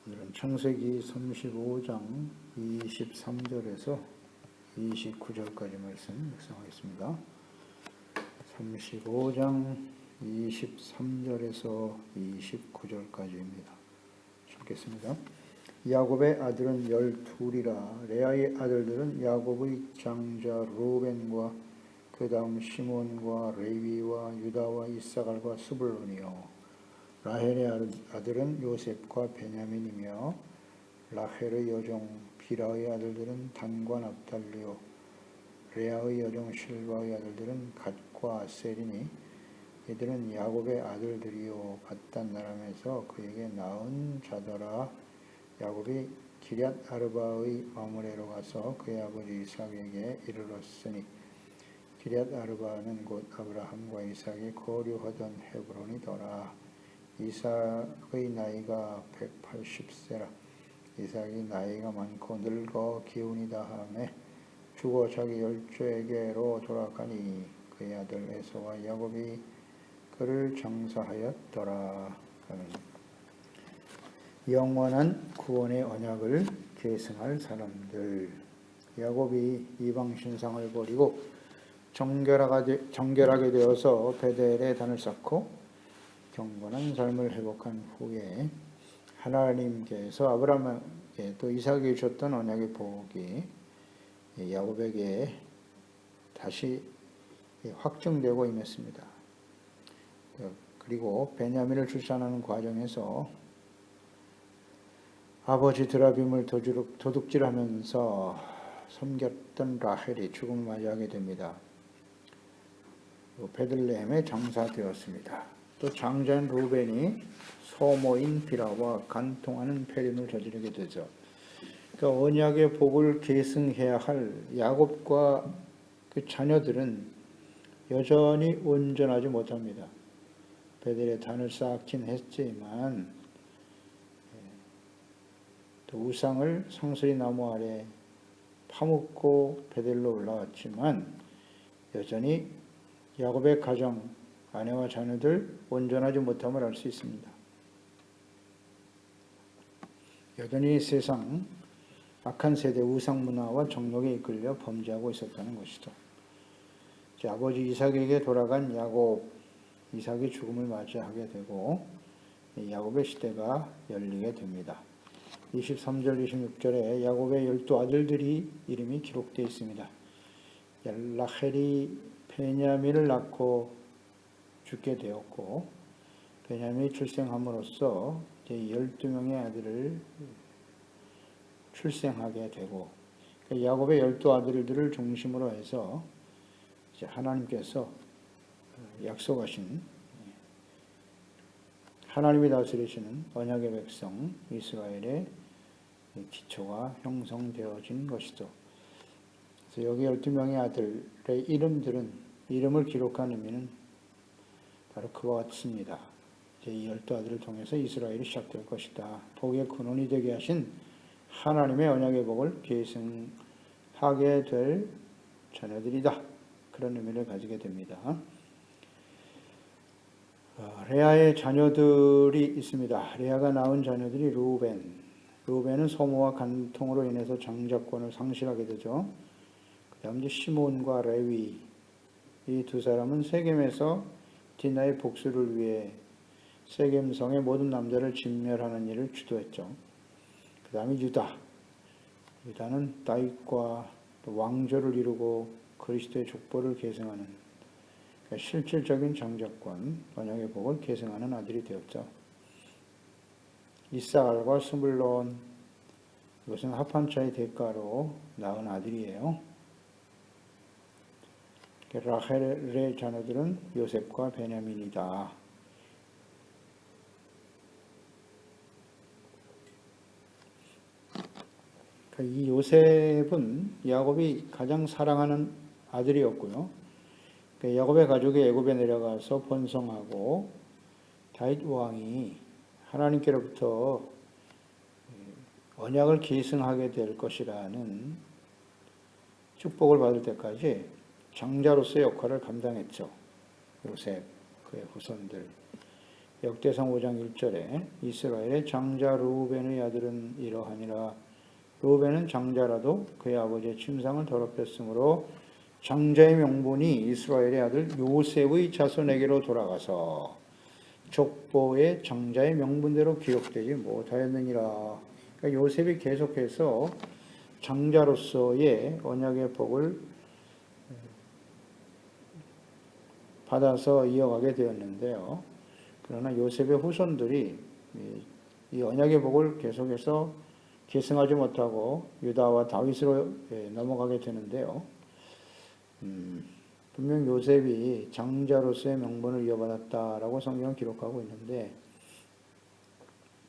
오늘은 창세기 35장 23절에서 29절까지 말씀 묵상하겠습니다. 35장 23절에서 29절까지입니다. 읽겠습니다. 야곱의 아들은 12이라. 레아의 아들들은 야곱의 장자 루벤과 그 다음 시몬과 레위와 유다와 이사갈과 스불론이요. 라헬의 아들은 요셉과 베냐민이며 라헬의 여종 비라의 아들들은 단과 납달리요. 레아의 여종 실바의 아들들은 갓과 아셀이니 이들은 야곱의 아들들이요. 밧단 나람에서 그에게 낳은 자더라. 야곱이 기럇 아르바의 마므레로 가서 그의 아버지 이삭에게 이르렀으니 기럇 아르바는 곧 아브라함과 이삭이 거류하던 헤브론이더라. 이삭의 나이가 180세라. 이삭이 나이가 많고 늙어 기운이 다하매 죽어 자기 열조에게로 돌아가니 그의 아들 에서와 야곱이 그를 장사하였더라. 영원한 구원의 언약을 계승할 사람들. 야곱이 이방 신상을 버리고 정결하게 되어서 베델에 단을 쌓고 경건한 삶을 회복한 후에 하나님께서 아브라함에게 또 이삭에게 주셨던 언약의 복이 야곱에게 다시 확정되고 임했습니다. 그리고 베냐민을 출산하는 과정에서 아버지 드라빔을 도둑질하면서 섬겼던 라헬이 죽음을 맞이하게 됩니다. 베들레헴에 장사되었습니다. 또 장자인 루벤이 소모인 비라와 간통하는 패림을 저지르게 되죠. 그러니까 언약의 복을 계승해야 할 야곱과 그 자녀들은 여전히 온전하지 못합니다. 베델에 단을 쌓긴 했지만 또 우상을 상수리 나무 아래 파묻고 베델로 올라왔지만 여전히 야곱의 가정, 아내와 자녀들 온전하지 못함을 알 수 있습니다. 여전히 세상 악한 세대 우상 문화와 정욕에 이끌려 범죄하고 있었다는 것이죠. 아버지 이삭에게 돌아간 야곱, 이삭이 죽음을 맞이하게 되고 야곱의 시대가 열리게 됩니다. 23절 26절에 야곱의 12아들들이 이름이 기록되어 있습니다. 라헬이 베냐민을 낳고 죽게 되었고 베냐민이 출생함으로써 12명의 아들을 출생하게 되고 야곱의 12아들들을 중심으로 해서 하나님께서 약속하신 하나님이 다스리시는 언약의 백성 이스라엘의 기초가 형성되어진 것이죠. 그래서 여기 12명의 아들의 이름을 기록한 의미는 바로 그와 같습니다. 이 12아들을 통해서 이스라엘이 시작될 것이다. 복의 근원이 되게 하신 하나님의 언약의 복을 계승하게 될 자녀들이다. 그런 의미를 가지게 됩니다. 레아의 자녀들이 있습니다. 레아가 낳은 자녀들이 루벤은 소모와 간통으로 인해서 장자권을 상실하게 되죠. 그 다음 시몬과 레위, 이 두 사람은 세겜에서 디나의 복수를 위해 세겜성의 모든 남자를 진멸하는 일을 주도했죠. 그 다음에 유다는 다윗과 왕조를 이루고 그리스도의 족보를 계승하는 실질적인 장자권, 언약의 복을 계승하는 아들이 되었죠. 이사갈과 스불론, 이것은 합한자의 대가로 낳은 아들이에요. 라헬의 자녀들은 요셉과 베냐민이다. 이 요셉은 야곱이 가장 사랑하는 아들이었고요. 야곱의 가족이 애굽에 내려가서 번성하고 다윗 왕이 하나님께로부터 언약을 계승하게 될 것이라는 축복을 받을 때까지 장자로서의 역할을 감당했죠. 요셉, 그의 후손들. 역대상 5장 1절에 이스라엘의 장자 르우벤의 아들은 이러하니라. 르우벤은 장자라도 그의 아버지의 침상을 더럽혔으므로 장자의 명분이 이스라엘의 아들 요셉의 자손에게로 돌아가서 족보의 장자의 명분대로 기록되지 못하였느니라. 그러니까 요셉이 계속해서 장자로서의 언약의 복을 받아서 이어가게 되었는데요. 그러나 요셉의 후손들이 이 언약의 복을 계속해서 계승하지 못하고 유다와 다윗으로 넘어가게 되는데요. 분명 요셉이 장자로서의 명분을 이어받았다라고 성경은 기록하고 있는데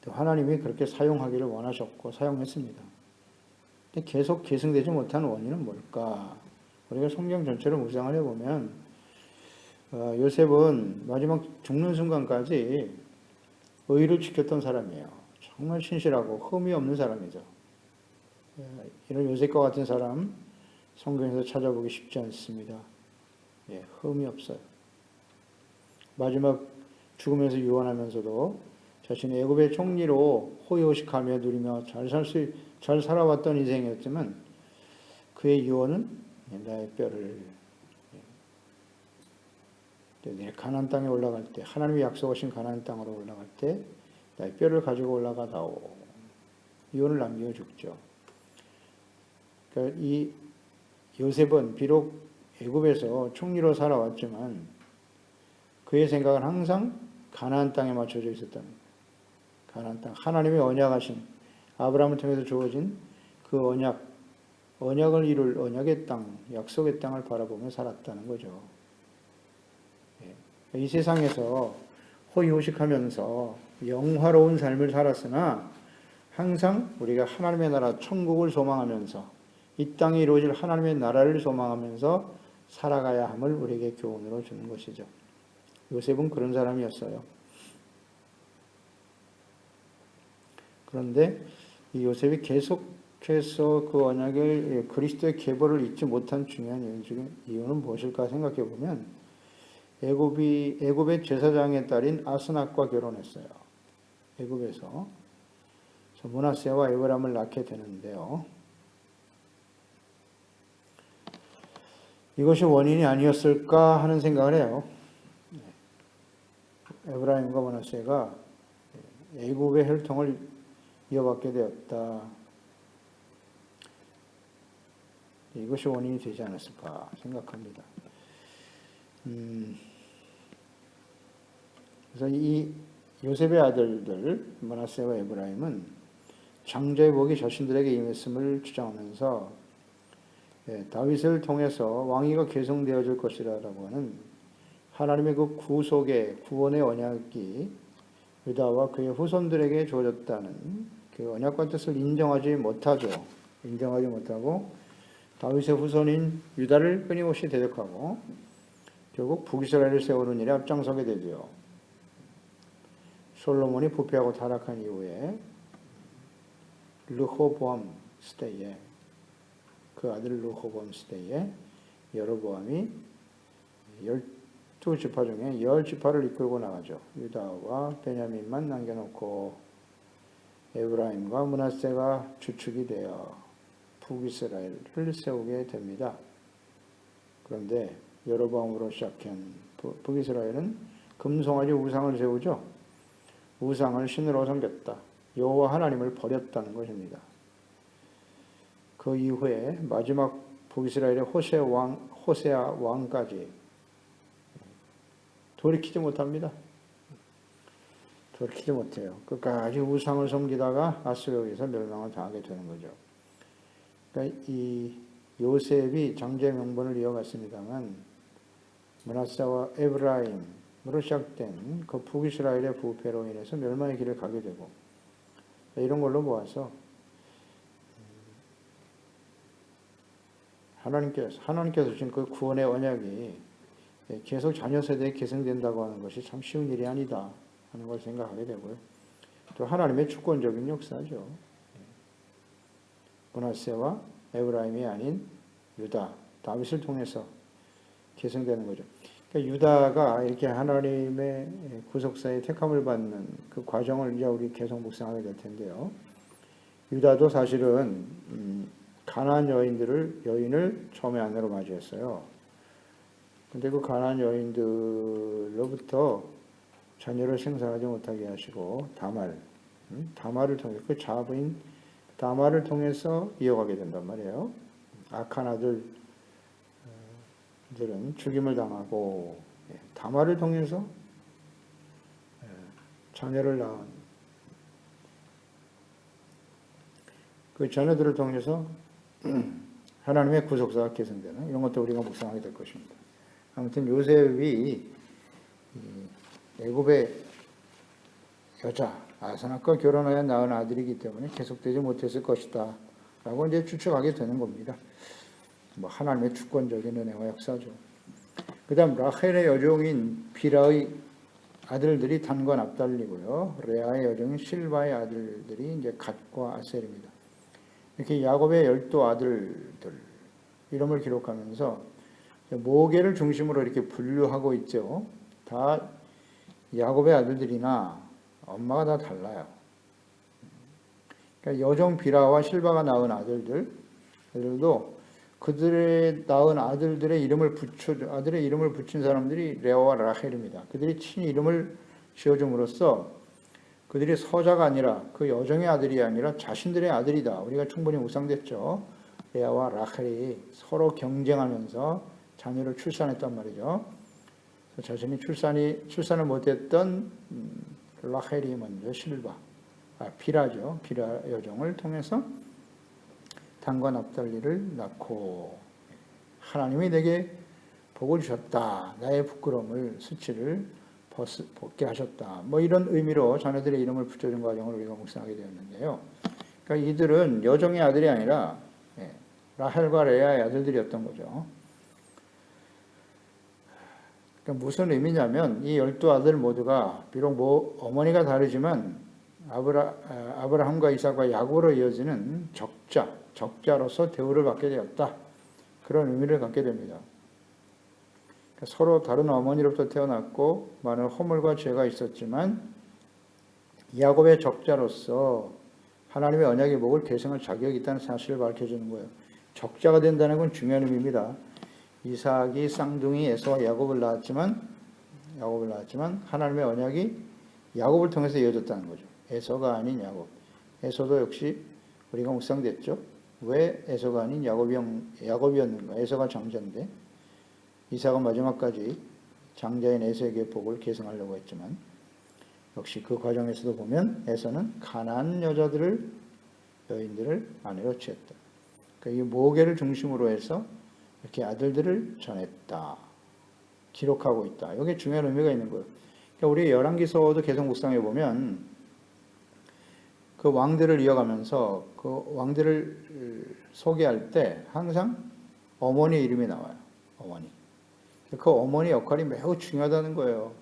또 하나님이 그렇게 사용하기를 원하셨고 사용했습니다. 근데 계속 계승되지 못한 원인은 뭘까? 우리가 성경 전체를 묵상을 해보면 요셉은 마지막 죽는 순간까지 의를 지켰던 사람이에요. 정말 신실하고 흠이 없는 사람이죠. 이런 요셉과 같은 사람 성경에서 찾아보기 쉽지 않습니다. 흠이 없어요. 마지막 죽으면서 유언하면서도 자신의 애굽의 총리로 호의호식하며 누리며 잘 살아왔던 인생이었지만 그의 유언은 나의 뼈를 내 가나안 땅에 올라갈 때 하나님이 약속하신 가나안 땅으로 올라갈 때 나의 뼈를 가지고 올라가다오. 유언을 남기고 죽죠. 그러니까 이 요셉은 비록 애굽에서 총리로 살아왔지만 그의 생각은 항상 가나안 땅에 맞춰져 있었다는 거예요. 가나안 땅, 하나님이 언약하신 아브라함을 통해서 주어진 그 언약을 이룰 언약의 땅, 약속의 땅을 바라보며 살았다는 거죠. 이 세상에서 호의호식하면서 영화로운 삶을 살았으나 항상 우리가 하나님의 나라 천국을 소망하면서 이 땅에 이루어질 하나님의 나라를 소망하면서 살아가야 함을 우리에게 교훈으로 주는 것이죠. 요셉은 그런 사람이었어요. 그런데 이 요셉이 계속해서 그 언약을 그리스도의 계보를 잊지 못한 중요한 이유는 무엇일까 생각해 보면 애굽의 제사장의 딸인 아스낫과 결혼했어요. 애굽에서 므낫세와 에브라임을 낳게 되는데요. 이것이 원인이 아니었을까 하는 생각을 해요. 에브라임과 므낫세가 애굽의 혈통을 이어받게 되었다. 이것이 원인이 되지 않았을까 생각합니다. 그래서 이 요셉의 아들들 므낫세와 에브라임은 장자의 복이 자신들에게 임했음을 주장하면서 다윗을 통해서 왕위가 계승되어질 것이라고 하는 하나님의 그 구원의 언약이 유다와 그의 후손들에게 주어졌다는 그 언약과 뜻을 인정하지 못하고 다윗의 후손인 유다를 끊임없이 대적하고 결국 북이스라엘을 세우는 일에 앞장서게 되죠. 솔로몬이 부패하고 타락한 이후에 르호보암 시대에 그 아들 르호보암 시대에 여로보암이 12지파 중에 10지파를 이끌고 나가죠. 유다와 베냐민만 남겨놓고 에브라임과 므낫세가 주축이 되어 북이스라엘을 세우게 됩니다. 그런데 여로보암으로 시작한 북이스라엘은 금송아지 우상을 세우죠. 우상을 신으로 섬겼다. 여호와 하나님을 버렸다는 것입니다. 그 이후에 마지막 북이스라엘의 호세아 왕까지 돌이키지 못합니다. 돌이키지 못해요. 끝까지 우상을 섬기다가 아수르에서 멸망을 당하게 되는 거죠. 그러니까 이 요셉이 장자의 명분을 이어갔습니다만 므낫세와 에브라임으로 시작된 그 북이스라엘의 부패로 인해서 멸망의 길을 가게 되고 이런 걸로 보아서 하나님께서 주신 그 구원의 언약이 계속 자녀 세대에 계승된다고 하는 것이 참 쉬운 일이 아니다 하는 걸 생각하게 되고요. 또 하나님의 주권적인 역사죠. 므낫세와 에브라임이 아닌 유다, 다윗을 통해서 계승되는 거죠. 그러니까 유다가 이렇게 하나님의 구속사의 택함을 받는 그 과정을 이제 우리 계속 묵상하게 될 텐데요. 유다도 사실은 가나안 여인을 처음에 아내로 맞이했어요. 근데 그 가나안 여인들로부터 자녀를 생산하지 못하게 하시고 다말을 통해 그 자부인 다말을 통해서 이어가게 된단 말이에요. 악한 아들들은 죽임을 당하고 다말을 통해서 자녀를 낳은 그 자녀들을 통해서 하나님의 구속사가 계승되는 이런 것도 우리가 묵상하게 될 것입니다. 아무튼 요셉이 애굽의 여자 아스나과 결혼하여 낳은 아들이기 때문에 계속되지 못했을 것이다 라고 이제 추측하게 되는 겁니다. 뭐 하나님의 주권적인 은혜와 역사죠. 그 다음 라헬의 여종인 빌하의 아들들이 단과 납달리고요. 레아의 여종인 실바의 아들들이 이제 갓과 아셀입니다. 이렇게 야곱의 12아들들 이름을 기록하면서 모계를 중심으로 이렇게 분류하고 있죠. 다 야곱의 아들들이나 엄마가 다 달라요. 그러니까 여종 비라와 실바가 낳은 아들들도 그들의 낳은 아들의 이름을 붙인 사람들이 레아와 라헬입니다. 그들이 친 이름을 지어줌으로써 그들이 서자가 아니라 그 여종의 아들이 아니라 자신들의 아들이다. 우리가 충분히 묵상됐죠. 레아와 라헬이 서로 경쟁하면서 자녀를 출산했단 말이죠. 자신이 출산을 못했던 라헬이 먼저 비라죠. 비라 여종을 통해서 단과 납달리를 낳고 하나님이 내게 복을 주셨다. 나의 부끄러움을 수치를 벗게 하셨다. 뭐 이런 의미로 자녀들의 이름을 붙여준 과정을 우리가 묵상하게 되었는데요. 그러니까 이들은 여종의 아들이 아니라 라헬과 레아의 아들들이었던 거죠. 그러니까 무슨 의미냐면 이 12아들 모두가 비록 어머니가 다르지만 아브라함과 이삭과 야곱으로 이어지는 적자로서 대우를 받게 되었다. 그런 의미를 갖게 됩니다. 그러니까 서로 다른 어머니로부터 태어났고 많은 허물과 죄가 있었지만 야곱의 적자로서 하나님의 언약의 복을 계승할 자격이 있다는 사실을 밝혀주는 거예요. 적자가 된다는 건 중요한 의미입니다. 이삭이 쌍둥이 에서와 야곱을 낳았지만 하나님의 언약이 야곱을 통해서 이어졌다는 거죠. 에서가 아닌 야곱. 에서도 역시 우리가 묵상됐죠. 왜 에서가 아닌 야곱이었는가? 에서가 장자인데 이삭은 마지막까지 장자인 에서에게 복을 계승하려고 했지만 역시 그 과정에서도 보면 에서는 가나안 여인들을 아내로 취했다. 그러니까 이 모계를 중심으로 해서 이렇게 아들들을 전했다. 기록하고 있다. 여기에 중요한 의미가 있는 거예요. 그러니까 우리 열왕기서도 계속 묵상해 보면 그 왕들을 이어가면서 그 왕들을 소개할 때 항상 어머니 이름이 나와요. 어머니. 그 어머니 역할이 매우 중요하다는 거예요.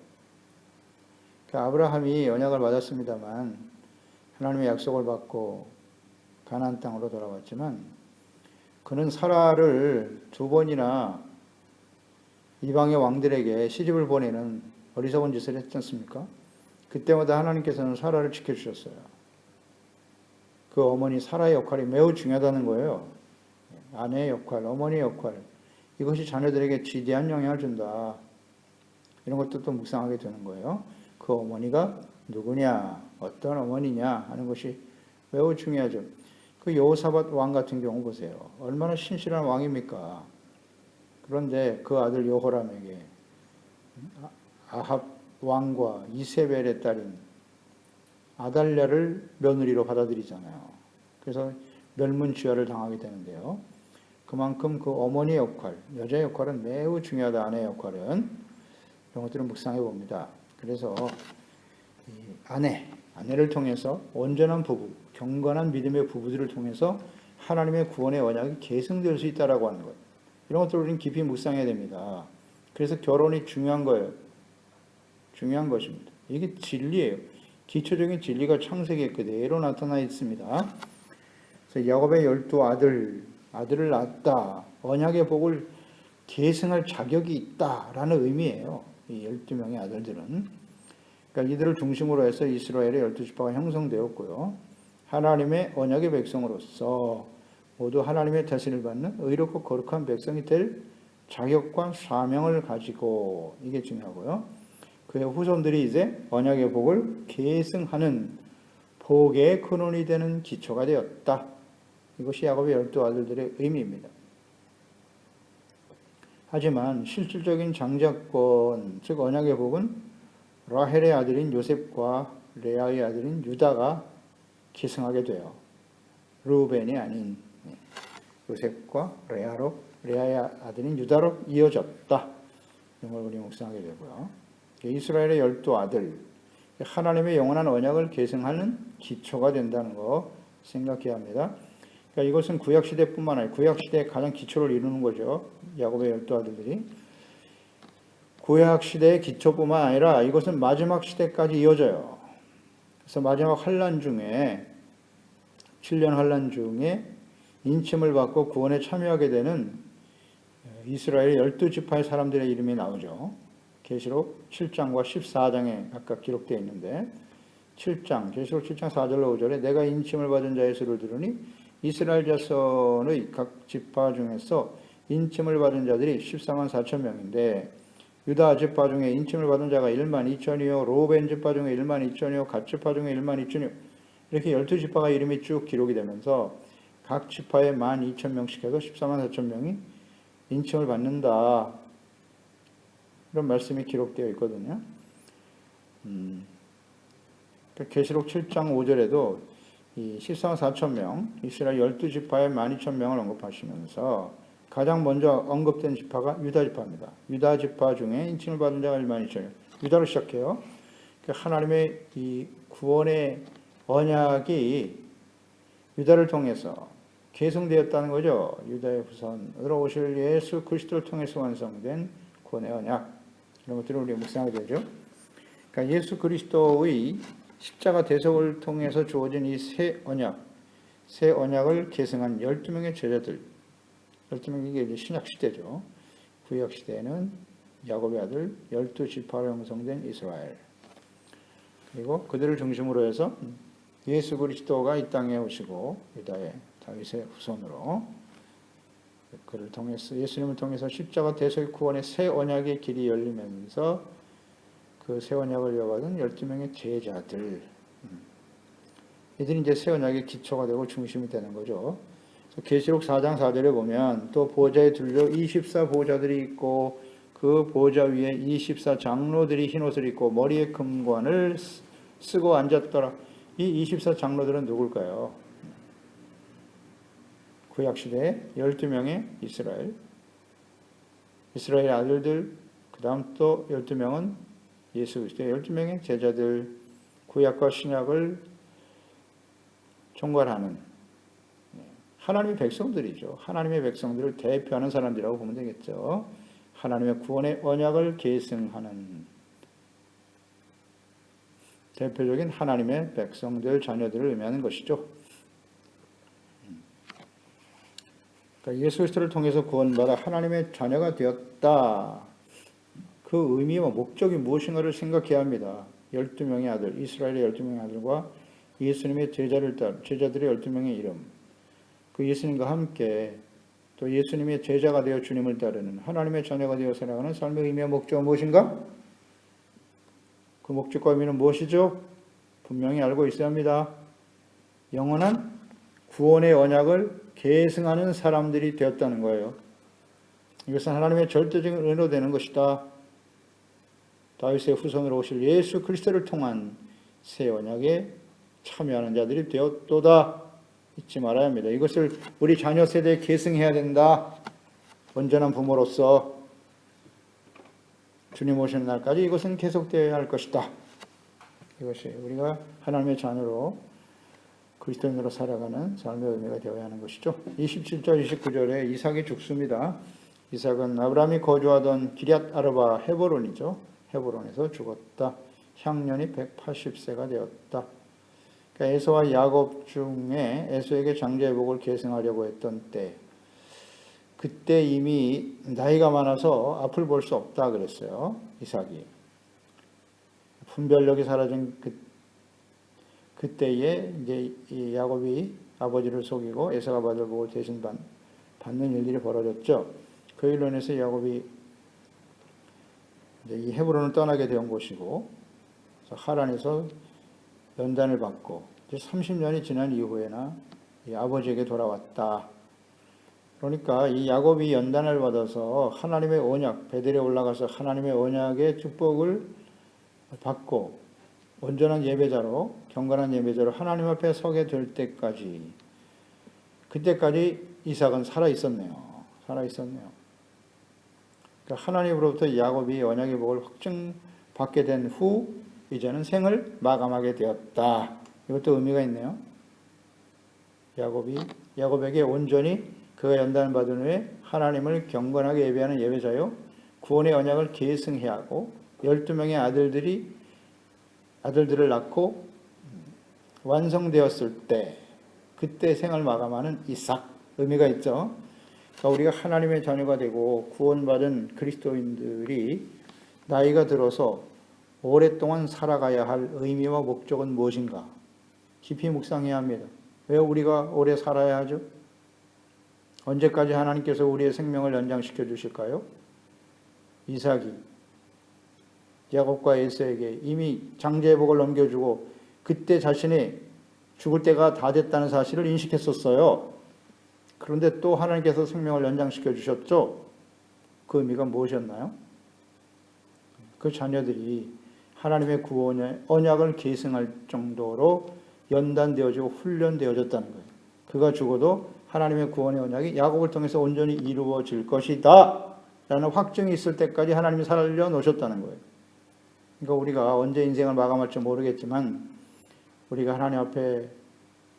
그러니까 아브라함이 언약을 받았습니다만 하나님의 약속을 받고 가나안 땅으로 돌아왔지만 그는 사라를 2번이나 이방의 왕들에게 시집을 보내는 어리석은 짓을 했지 않습니까? 그때마다 하나님께서는 사라를 지켜주셨어요. 그 어머니 사라의 역할이 매우 중요하다는 거예요. 아내의 역할, 어머니의 역할, 이것이 자녀들에게 지대한 영향을 준다. 이런 것도 또 묵상하게 되는 거예요. 그 어머니가 누구냐, 어떤 어머니냐 하는 것이 매우 중요하죠. 그 여호사밧 왕 같은 경우 보세요. 얼마나 신실한 왕입니까? 그런데 그 아들 여호람에게 아합 왕과 이세벨의 딸인 아달랴를 며느리로 받아들이잖아요. 그래서 멸문지화를 당하게 되는데요. 그만큼 그 어머니의 역할, 여자의 역할은 매우 중요하다. 아내의 역할은 이런 것들을 묵상해 봅니다. 그래서 이 아내를 통해서 온전한 부부, 경건한 믿음의 부부들을 통해서 하나님의 구원의 언약이 계승될 수 있다라고 하는 것. 이런 것들을 우리는 깊이 묵상해야 됩니다. 그래서 결혼이 중요한 거예요. 중요한 것입니다. 이게 진리예요. 기초적인 진리가 창세기에 그대로 나타나 있습니다. 그래서 야곱의 12 아들을 낳았다. 언약의 복을 계승할 자격이 있다라는 의미예요. 이 12명의 아들들은. 그러니까 이들을 중심으로 해서 이스라엘의 12지파가 형성되었고요. 하나님의 언약의 백성으로서 모두 하나님의 다스림을 받는 의롭고 거룩한 백성이 될 자격과 사명을 가지고, 이게 중요하고요. 그의 후손들이 이제 언약의 복을 계승하는 복의 근원이 되는 기초가 되었다. 이것이 야곱의 12아들들의 의미입니다. 하지만 실질적인 장자권, 즉 언약의 복은 라헬의 아들인 요셉과 레아의 아들인 유다가 계승하게 돼요. 르우벤이 아닌 요셉과 레아의 아들인 유다로 이어졌다. 이런 걸 우리 묵상하게 되고요. 이스라엘의 12아들, 하나님의 영원한 언약을 계승하는 기초가 된다는 거 생각해야 합니다. 그러니까 이것은 구약시대뿐만 아니라 구약시대의 가장 기초를 이루는 거죠. 야곱의 12아들들이. 구약시대의 기초뿐만 아니라 이것은 마지막 시대까지 이어져요. 그래서 마지막 환란 중에 7년 환란 중에 인침을 받고 구원에 참여하게 되는 이스라엘의 12지파의 사람들의 이름이 나오죠. 계시록 7장과 14장에 각각 기록되어 있는데, 7장, 계시록 7장 4절로 5절에 내가 인침을 받은 자의 수를 들으니 이스라엘 자손의 각 지파 중에서 인침을 받은 자들이 14만 4천 명인데, 유다 지파 중에 인침을 받은 자가 1만 2천이요, 로벤 지파 중에 1만 2천이요, 갓 지파 중에 1만 2천이요, 이렇게 12지파가 이름이 쭉 기록이 되면서 각 지파에 1만 2천 명씩 해서 14만 4천 명이 인침을 받는다. 이런 말씀이 기록되어 있거든요. 계시록 7장 5절에도 이 14만 4천 명, 이스라엘 12지파의 12,000명을 언급하시면서 가장 먼저 언급된 지파가 유다 지파입니다. 유다 지파 중에 인침을 받은 자가 1만 2천명. 유다로 시작해요. 하나님의 이 구원의 언약이 유다를 통해서 계승되었다는 거죠. 유다의 후손으로 오실 예수 그리스도를 통해서 완성된 구원의 언약. 이런 것들을 우리가 묵상하게 되죠. 그러니까 예수 그리스도의 십자가 대속을 통해서 주어진 이 새 언약을 계승한 12명의 제자들. 12명이 이게 신약 시대죠. 구약 시대에는 야곱의 아들 12지파로 형성된 이스라엘. 그리고 그들을 중심으로 해서 예수 그리스도가 이 땅에 오시고 유다의 다윗의 후손으로 그를 통해서 예수님을 통해서 십자가 대속 구원의 새 언약의 길이 열리면서 그 새 언약을 이어받은 12명의 제자들. 이들이 이제 새 언약의 기초가 되고 중심이 되는 거죠. 계시록 4장 4절에 보면 또 보좌에 둘러 24보좌들이 있고 그 보좌 위에 24장로들이 흰옷을 입고 머리에 금관을 쓰고 앉았더라. 이 24장로들은 누굴까요? 구약시대에 12명의 이스라엘 아들들, 그 다음 또 12명은 예수 그리스도의 12명의 제자들, 구약과 신약을 총괄하는 하나님의 백성들이죠. 하나님의 백성들을 대표하는 사람들이라고 보면 되겠죠. 하나님의 구원의 언약을 계승하는 대표적인 하나님의 백성들, 자녀들을 의미하는 것이죠. 그러니까 예수 그리스도를 통해서 구원받아 하나님의 자녀가 되었다. 그 의미와 목적이 무엇인가를 생각해야 합니다. 12명의 아들, 이스라엘의 12명의 아들과 예수님의 제자들의 12명의 이름, 그 예수님과 함께 또 예수님의 제자가 되어 주님을 따르는 하나님의 자녀가 되어 살아가는 삶의 의미와 목적은 무엇인가? 그 목적과 의미는 무엇이죠? 분명히 알고 있어야 합니다. 영원한 구원의 언약을 계승하는 사람들이 되었다는 거예요. 이것은 하나님의 절대적인 은혜로 되는 것이다. 다윗의 후손으로 오실 예수 그리스도를 통한 새 언약에 참여하는 자들이 되었도다. 잊지 말아야 합니다. 이것을 우리 자녀 세대에 계승해야 된다. 온전한 부모로서 주님 오시는 날까지 이것은 계속되어야 할 것이다. 이것이 우리가 하나님의 자녀로 그리스도인으로 살아가는 삶의 의미가 되어야 하는 것이죠. 27절 29절에 이삭이 죽습니다. 이삭은 아브라함이 거주하던 기럇 아르바 헤브론이죠. 헤브론에서 죽었다. 향년이 180세가 되었다. 그러니까 에서와 야곱 중에 에서에게 장자의 복을 계승하려고 했던 때, 그때 이미 나이가 많아서 앞을 볼 수 없다 그랬어요. 이삭이. 분별력이 사라진 그때에 이제 이 야곱이 아버지를 속이고 에사가 받을 복을 대신 받는 일들이 벌어졌죠. 그 일로 인해서 야곱이 이제 이 헤브론을 떠나게 된 곳이고, 하란에서 연단을 받고 이제 30년이 지난 이후에나 이 아버지에게 돌아왔다. 그러니까 이 야곱이 연단을 받아서 하나님의 언약, 베델에 올라가서 하나님의 언약의 축복을 받고 온전한 예배자로, 경건한 예배자로 하나님 앞에 서게 될 때까지, 그때까지 이삭은 살아 있었네요. 그러니까 하나님으로부터 야곱이 언약의 복을 확증받게 된 후 이제는 생을 마감하게 되었다. 이것도 의미가 있네요. 야곱에게 온전히 그가 연단을 받은 후에 하나님을 경건하게 예배하는 예배자요, 구원의 언약을 계승해야 하고 12명의 아들들을 낳고 완성되었을 때, 그때 생을 마감하는 이삭, 의미가 있죠. 그러니까 우리가 하나님의 자녀가 되고 구원받은 그리스도인들이 나이가 들어서 오랫동안 살아가야 할 의미와 목적은 무엇인가? 깊이 묵상해야 합니다. 왜 우리가 오래 살아야 하죠? 언제까지 하나님께서 우리의 생명을 연장시켜 주실까요? 이삭이 야곱과 에서에게 이미 장제의 복을 넘겨주고 그때 자신이 죽을 때가 다 됐다는 사실을 인식했었어요. 그런데 또 하나님께서 생명을 연장시켜 주셨죠. 그 의미가 무엇이었나요? 그 자녀들이 하나님의 구원의 언약을 계승할 정도로 연단되어지고 훈련되어졌다는 거예요. 그가 죽어도 하나님의 구원의 언약이 야곱을 통해서 온전히 이루어질 것이다 라는 확증이 있을 때까지 하나님이 살려놓으셨다는 거예요. 그러니까 우리가 언제 인생을 마감할지 모르겠지만 우리가 하나님 앞에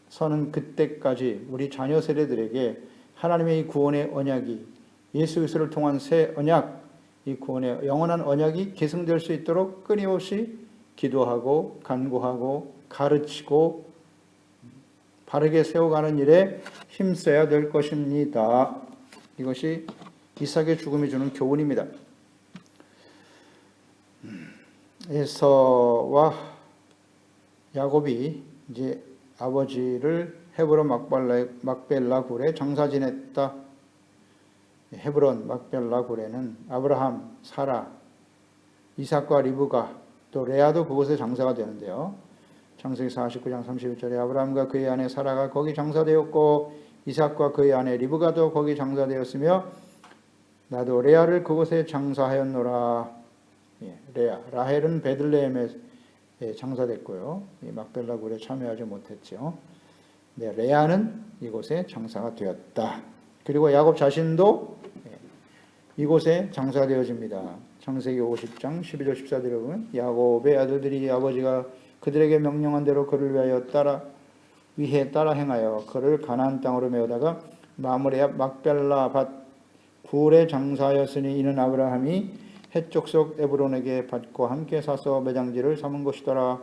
서는 그때까지 우리 자녀 세대들에게 하나님의 이 구원의 언약이, 예수 그리스도를 통한 새 언약, 이 구원의 영원한 언약이 계승될 수 있도록 끊임없이 기도하고 간구하고 가르치고 바르게 세워가는 일에 힘써야 될 것입니다. 이것이 이삭의 죽음이 주는 교훈입니다. 에서와 야곱이 이제 아버지를 헤브론 막벨라 굴에 장사 지냈다. 헤브론 막벨라 굴에는 아브라함, 사라, 이삭과 리브가 또 레아도 그곳에 장사가 되는데요. 창세기 49장 31절에 아브라함과 그의 아내 사라가 거기 장사되었고 이삭과 그의 아내 리브가도 거기 장사되었으며 나도 레아를 그곳에 장사하였노라. 레아, 라헬은 베들레헴에 장사됐고요. 막벨라 굴에 참여하지 못했죠. 네, 레아는 이곳에 장사가 되었다. 그리고 야곱 자신도 이곳에 장사되어집니다. 창세기 50장 12절 14절에 보면 야곱의 아들들이 아버지가 그들에게 명령한 대로 그를 위해 따라 행하여 그를 가나안 땅으로 메어다가 마므레 앞 막벨라 밭 굴에 장사하였으니 이는 아브라함이 헷 족 에브론에게 받고 함께 사서 매장지를 삼은 것이더라.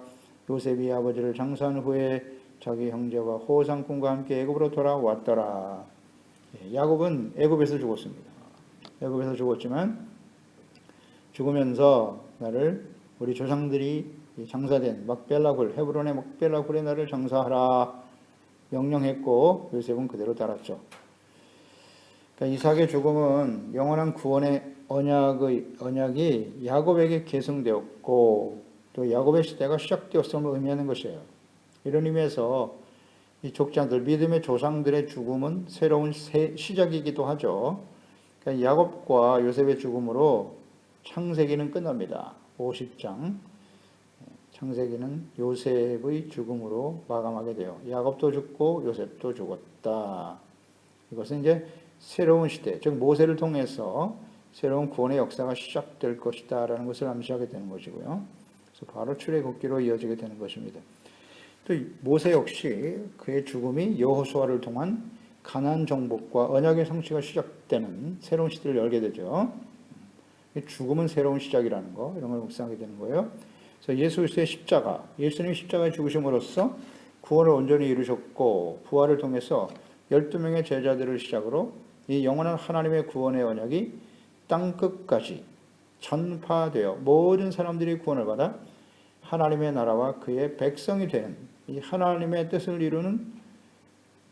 요셉이 아버지를 장사한 후에 자기 형제와 호상꾼과 함께 애굽으로 돌아왔더라. 야곱은 애굽에서 죽었습니다. 애굽에서 죽었지만 죽으면서 우리 조상들이 장사된 막벨라굴, 헤브론의 막벨라굴에 나를 장사하라 명령했고 요셉은 그대로 따랐죠. 그러니까 이삭의 죽음은 영원한 구원의 언약이 야곱에게 계승되었고 또 야곱의 시대가 시작되었음을 의미하는 것이에요. 이런 의미에서 이 족장들, 믿음의 조상들의 죽음은 새로운 시작이기도 하죠. 그러니까 야곱과 요셉의 죽음으로 창세기는 끝납니다. 50장. 창세기는 요셉의 죽음으로 마감하게 돼요. 야곱도 죽고 요셉도 죽었다. 이것은 이제 새로운 시대, 즉 모세를 통해서 새로운 구원의 역사가 시작될 것이다 라는 것을 암시하게 되는 것이고요. 그래서 바로 출애굽기로 이어지게 되는 것입니다. 또 모세 역시 그의 죽음이 여호수아를 통한 가나안 정복과 언약의 성취가 시작되는 새로운 시대를 열게 되죠. 죽음은 새로운 시작이라는 거, 이런 걸 묵상하게 되는 거예요. 그래서 예수 그리스도의 십자가, 예수님이 십자가에 죽으심으로써 구원을 온전히 이루셨고 부활을 통해서 12명의 제자들을 시작으로 이 영원한 하나님의 구원의 언약이 땅끝까지 전파되어 모든 사람들이 구원을 받아 하나님의 나라와 그의 백성이 되는 이 하나님의 뜻을 이루는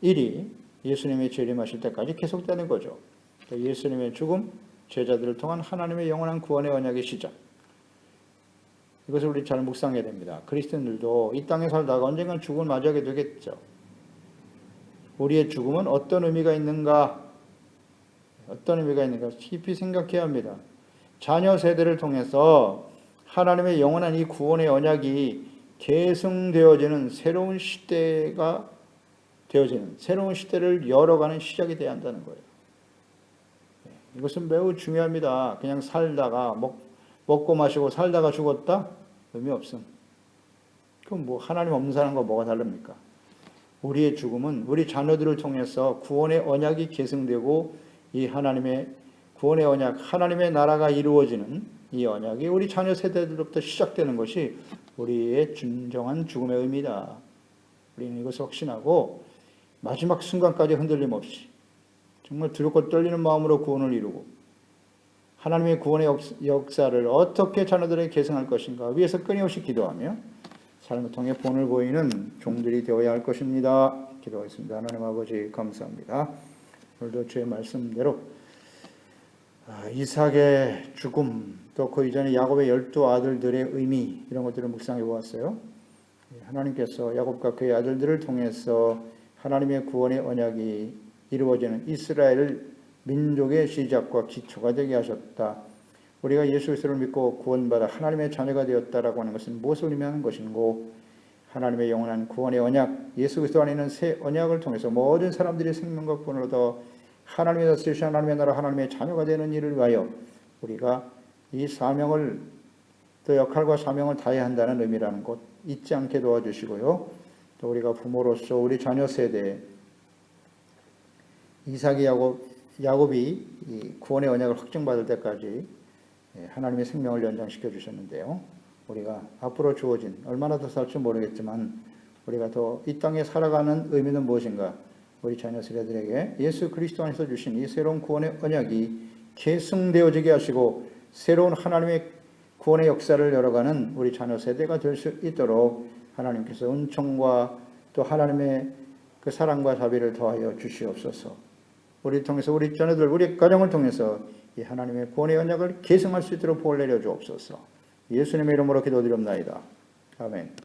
일이 예수님이 재림하실 때까지 계속되는 거죠. 예수님의 죽음, 제자들을 통한 하나님의 영원한 구원의 언약의 시작. 이것을 우리 잘 묵상해야 됩니다. 그리스도인들도 이 땅에 살다가 언젠간 죽음을 맞이하게 되겠죠. 우리의 죽음은 어떤 의미가 있는가? 어떤 의미가 있는가? 깊이 생각해야 합니다. 자녀 세대를 통해서 하나님의 영원한 이 구원의 언약이 계승되어지는 새로운 시대가 되어지는 새로운 시대를 열어가는 시작이 되어야 한다는 거예요. 이것은 매우 중요합니다. 그냥 살다가 먹고 마시고 살다가 죽었다? 의미 없음. 그럼 뭐 하나님 없는 사람과 뭐가 다릅니까? 우리의 죽음은 우리 자녀들을 통해서 구원의 언약이 계승되고 이 하나님의 구원의 언약, 하나님의 나라가 이루어지는 이 언약이 우리 자녀 세대들로부터 시작되는 것이 우리의 진정한 죽음의 의미다. 우리는 이것을 확신하고 마지막 순간까지 흔들림 없이 정말 두렵고 떨리는 마음으로 구원을 이루고 하나님의 구원의 역사를 어떻게 자녀들에게 계승할 것인가 위해서 끊임없이 기도하며 삶을 통해 본을 보이는 종들이 되어야 할 것입니다. 기도하겠습니다. 하나님 아버지 감사합니다. 오늘도 주의 말씀대로 이삭의 죽음 또 그 이전에 야곱의 12아들들의 의미 이런 것들을 묵상해 보았어요. 하나님께서 야곱과 그의 아들들을 통해서 하나님의 구원의 언약이 이루어지는 이스라엘 민족의 시작과 기초가 되게 하셨다. 우리가 예수 그리스도를 믿고 구원받아 하나님의 자녀가 되었다라고 하는 것은 무엇을 의미하는 것인고 하나님의 영원한 구원의 언약 예수 그리스도 안에 있는 새 언약을 통해서 모든 사람들이 생명과 구원을 얻어 하나님의 다스리신 하나님의 나라 하나님의 자녀가 되는 일을 위하여 우리가 이 사명을 또 역할과 사명을 다해야 한다는 의미라는 것 잊지 않게 도와주시고요. 또 우리가 부모로서 우리 자녀 세대에 이삭이 야곱이 이 구원의 언약을 확증받을 때까지 하나님의 생명을 연장시켜 주셨는데요. 우리가 앞으로 주어진 얼마나 더 살지 모르겠지만 우리가 더 이 땅에 살아가는 의미는 무엇인가? 우리 자녀 세대들에게 예수 그리스도 안에서 주신 이 새로운 구원의 언약이 계승되어지게 하시고 새로운 하나님의 구원의 역사를 열어가는 우리 자녀 세대가 될 수 있도록 하나님께서 은총과 또 하나님의 그 사랑과 자비를 더하여 주시옵소서. 우리를 통해서 우리 자녀들, 우리 가정을 통해서 이 하나님의 구원의 언약을 계승할 수 있도록 복을 내려 주옵소서. 예수님의 이름으로 기도드립니다. 아멘.